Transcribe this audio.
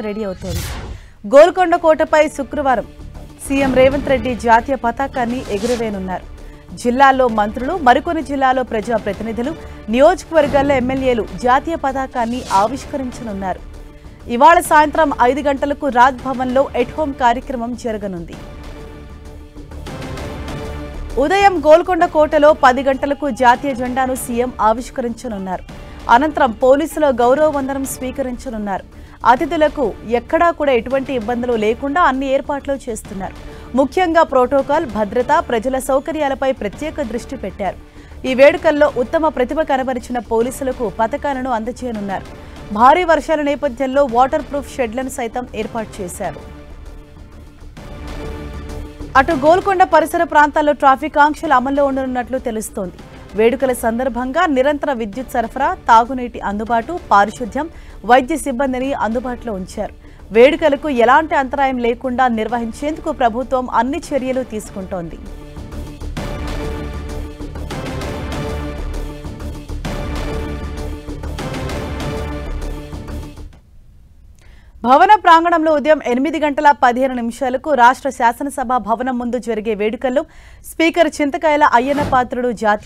Ready అవుతోంది. గోల్కొండ కోటపై శుక్రవారం CM Revanth Reddy జాతీయ పతాకాన్ని ఎగురవేయనున్నారు. జిల్లాల్లో మంత్రులు, మరికొన్ని జిల్లాలో ప్రజాప్రతినిధులు, నియోజకవర్గాల్లో ఎమ్మెల్యేలు జాతీయ పతాకాన్ని ఆవిష్కరించనున్నారు. ఇవాళ సాయంత్రం 5 గంటలకు రాజ్ భవన్లో ఎట్ హోమ్ కార్యక్రమం జరగనుంది. ఉదయం గోల్కొండ కోటలో 10 గంటలకు జాతీయ జెండాను సీఎం ఆవిష్కరించనున్నారు. అనంతరం పోలీసుల గౌరవ వందనం స్వీకరించనున్నారు. అతిథులకు ఎక్కడా కూడా ఎటువంటి ఇబ్బందులు లేకుండా అన్ని ఏర్పాట్లు చేస్తున్నారు. ముఖ్యంగా ప్రోటోకాల్, భద్రత, ప్రజల సౌకర్యాలపై ప్రత్యేక దృష్టి పెట్టారు. ఈ వేడుకల్లో ఉత్తమ ప్రతిభ కనబరిచిన పోలీసులకు పతకాలను అందజేయనున్నారు. భారీ వర్షాల నేపథ్యంలో వాటర్ ప్రూఫ్ షెడ్లను సైతం ఏర్పాటు చేశారు. అటు గోల్కొండ పరిసర ప్రాంతాల్లో ట్రాఫిక్ ఆంక్షలు అమల్లో ఉండనున్నట్లు తెలుస్తోంది. వేడుకల సందర్భంగా నిరంతర విద్యుత్ సరఫరా, తాగునీటి అందుబాటు, పారిశుద్ధ్యం, వైద్య సిబ్బందిని అందుబాటులో ఉంచారు. వేడుకలకు ఎలాంటి అంతరాయం లేకుండా నిర్వహించేందుకు ప్రభుత్వం అన్ని చర్యలు తీసుకుంటోంది. భవన ప్రాంగణంలో ఉదయం 8:15 రాష్ట్ర శాసనసభ భవనం ముందు జరిగే వేడుకల్లో స్పీకర్ చింతకాయల అయ్యన్న పాత్రుడు జాతీయ